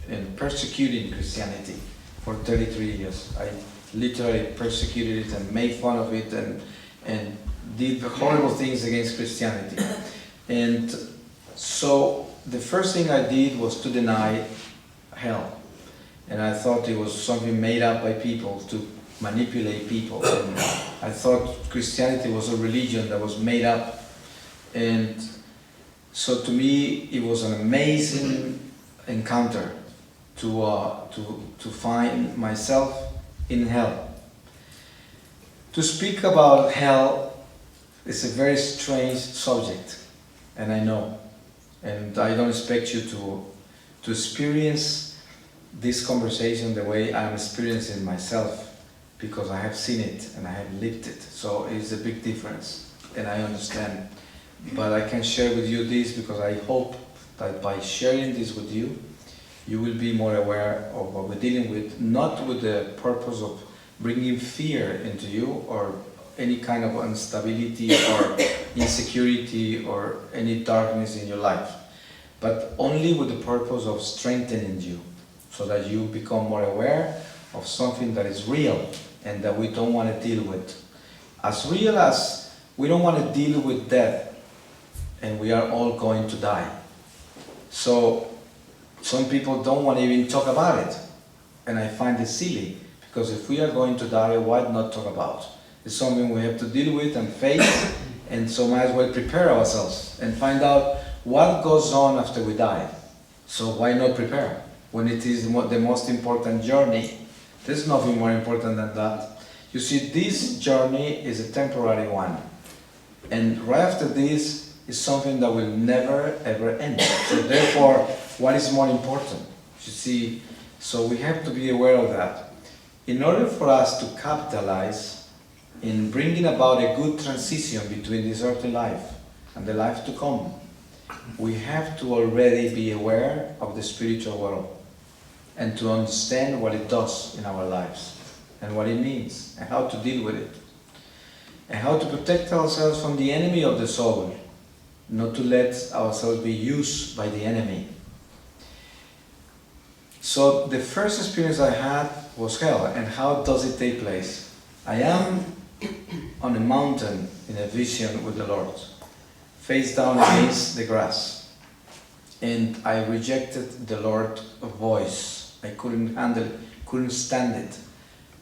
in persecuting Christianity for 33 years. I literally persecuted it and made fun of it and did horrible things against Christianity. And so the first thing I did was to deny hell. And I thought it was something made up by people to manipulate people. And I thought Christianity was a religion that was made up. And so to me, it was an amazing encounter to find myself in hell. To speak about hell is a very strange subject, and I know. And I don't expect you to experience this conversation the way I'm experiencing myself, because I have seen it and I have lived it. So it's a big difference, and I understand. But I can share with you this because I hope that by sharing this with you, you will be more aware of what we're dealing with, not with the purpose of bringing fear into you or any kind of instability or insecurity or any darkness in your life, but only with the purpose of strengthening you, so that you become more aware of something that is real and that we don't want to deal with. As real as we don't want to deal with death, and we are all going to die. So some people don't want to even talk about it, and I find it silly, because if we are going to die, why not talk about? It's something we have to deal with and face, and so might as well prepare ourselves and find out what goes on after we die. So why not prepare when it is the most important journey? There's nothing more important than that. You see, this journey is a temporary one, and right after this is something that will never ever end. So therefore, what is more important? You see, so we have to be aware of that. In order for us to capitalize in bringing about a good transition between this earthly life and the life to come, we have to already be aware of the spiritual world and to understand what it does in our lives and what it means and how to deal with it and how to protect ourselves from the enemy of the soul, not to let ourselves be used by the enemy. So the first experience I had was hell. And how does it take place? I am on a mountain in a vision with the Lord, face down against the grass, and I rejected the Lord's voice. I couldn't handle it, couldn't stand it.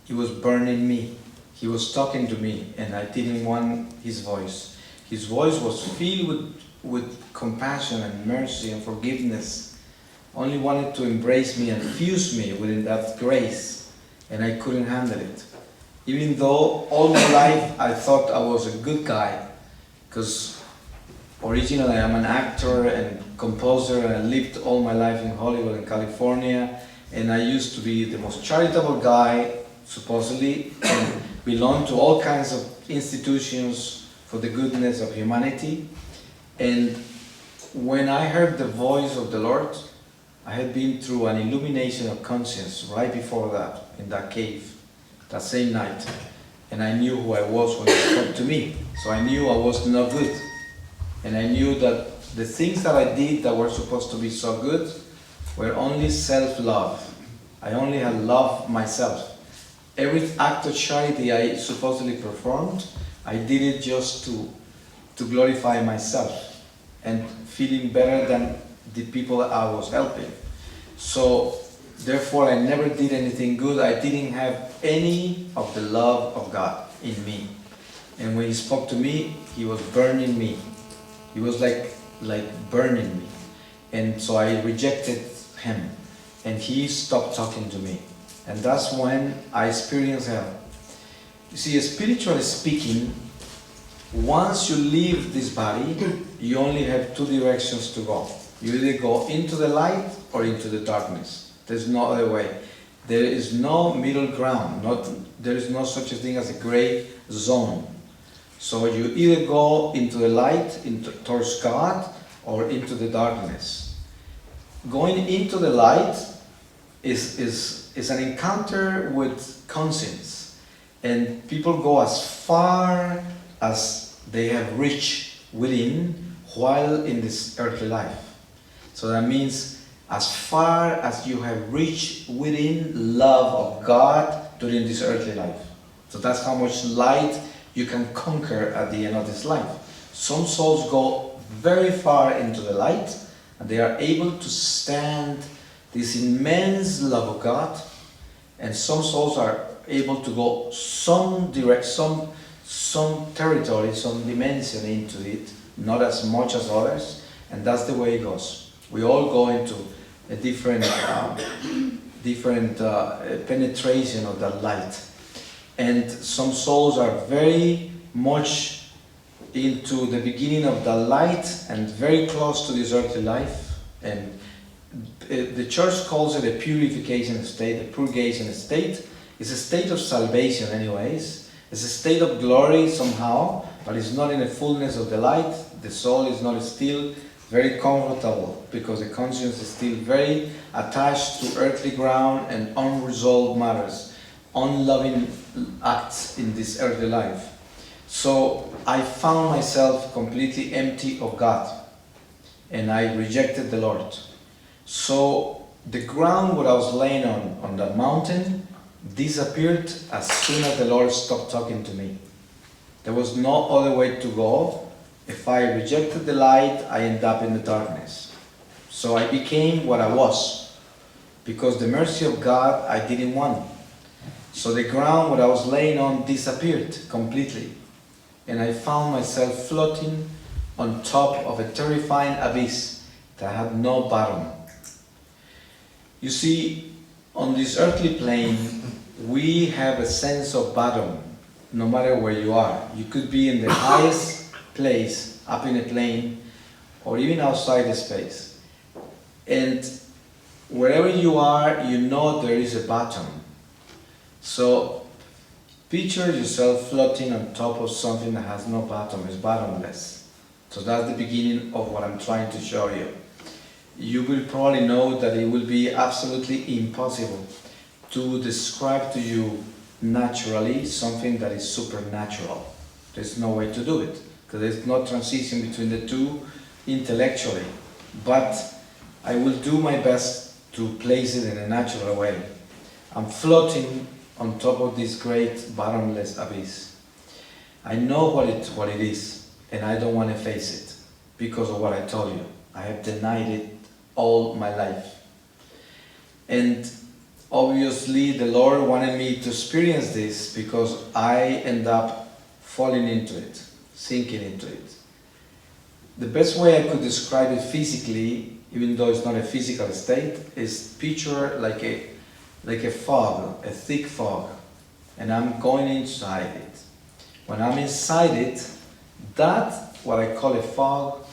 He was burning me. He was talking to me, and I didn't want his voice. His voice was filled with compassion and mercy and forgiveness. Only wanted to embrace me and fuse me within that grace, and I couldn't handle it. Even though all my life I thought I was a good guy, because originally I'm an actor and composer, and I lived all my life in Hollywood and California, and I used to be the most charitable guy, supposedly, and belonged to all kinds of institutions for the goodness of humanity. And when I heard the voice of the Lord, I had been through an illumination of conscience right before that, in that cave, that same night. And I knew who I was when he spoke to me. So I knew I was not good. And I knew that the things that I did that were supposed to be so good were only self-love. I only had loved myself. Every act of charity I supposedly performed, I did it just to glorify myself and feeling better than the people I was helping. So therefore I never did anything good. I didn't have any of the love of God in me. And when he spoke to me, he was burning me. He was like burning me. And so I rejected him, and he stopped talking to me. And that's when I experienced hell. You see, spiritually speaking, once you leave this body, you only have two directions to go. You either go into the light or into the darkness. There's no other way. There is no middle ground. There is no such a thing as a gray zone. So you either go into the light, towards God, or into the darkness. Going into the light is an encounter with conscience. And people go as far as they have reached within while in this earthly life. So that means as far as you have reached within love of God during this earthly life. So that's how much light you can conquer at the end of this life. Some souls go very far into the light, and they are able to stand this immense love of God, and some souls are able to go some territory, some dimension into it, not as much as others, and that's the way it goes. We all go into a different penetration of that light. And some souls are very much into the beginning of the light and very close to this earthly life. And the church calls it a purification state, a purgation state. It's a state of salvation anyways. It's a state of glory somehow, but it's not in the fullness of the light. The soul is not still very comfortable because the conscience is still very attached to earthly ground and unresolved matters, unloving acts in this earthly life. So I found myself completely empty of God, and I rejected the Lord. So the ground where I was laying on the mountain disappeared as soon as the Lord stopped talking to me. There was no other way to go. If I rejected the light, I ended up in the darkness. So I became what I was, because the mercy of God I didn't want. So the ground where I was laying on disappeared completely, and I found myself floating on top of a terrifying abyss that had no bottom. You see, on this earthly plane, we have a sense of bottom, no matter where you are. You could be in the highest place, up in a plane, or even outside the space. And wherever you are, you know there is a bottom. So picture yourself floating on top of something that has no bottom, it's bottomless. So that's the beginning of what I'm trying to show you. You will probably know that it will be absolutely impossible to describe to you naturally something that is supernatural. There's no way to do it, because there's no transition between the two intellectually. But I will do my best to place it in a natural way. I'm floating on top of this great bottomless abyss. I know what it is, and I don't want to face it because of what I told you. I have denied it all my life. And obviously the Lord wanted me to experience this because I end up falling into it, sinking into it. The best way I could describe it physically, even though it's not a physical state, is picture like a fog, a thick fog, and I'm going inside it. When I'm inside it, that, what I call a fog,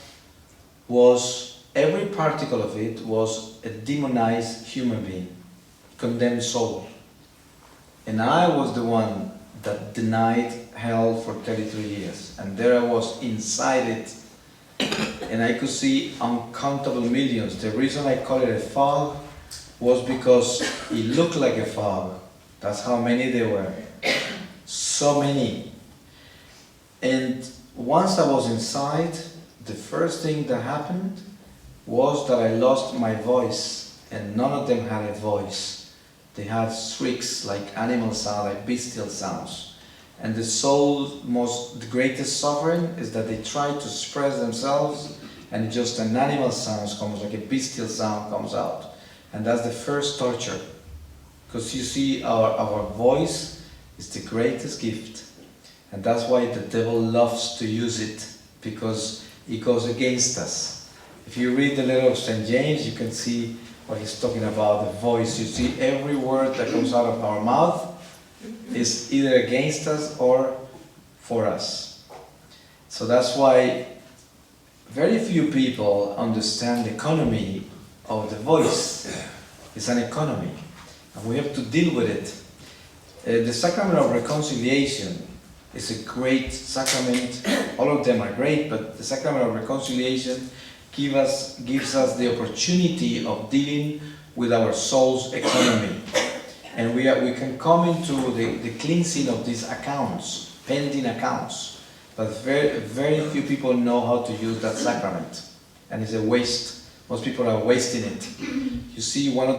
was, every particle of it was a demonized human being, condemned soul. And I was the one that denied hell for 33 years. And there I was inside it, and I could see uncountable millions. The reason I call it a fog was because it looked like a fog. That's how many there were. So many. And once I was inside, the first thing that happened was that I lost my voice, and none of them had a voice. They had shrieks like animal sounds, like bestial sounds. And the soul's the greatest suffering is that they try to express themselves, and just an animal sound comes, like a bestial sound comes out. And that's the first torture. Because you see, our voice is the greatest gift. And that's why the devil loves to use it, because it goes against us. If you read the letter of St. James, you can see what he's talking about, the voice. You see, every word that comes out of our mouth is either against us or for us. So that's why very few people understand the economy of the voice. It's an economy, and we have to deal with it. The sacrament of reconciliation is a great sacrament. All of them are great, but the sacrament of reconciliation gives us the opportunity of dealing with our soul's economy. And we can come into the cleansing of these accounts, pending accounts. But very, very few people know how to use that sacrament. And it's a waste Most people are wasting it. You see one of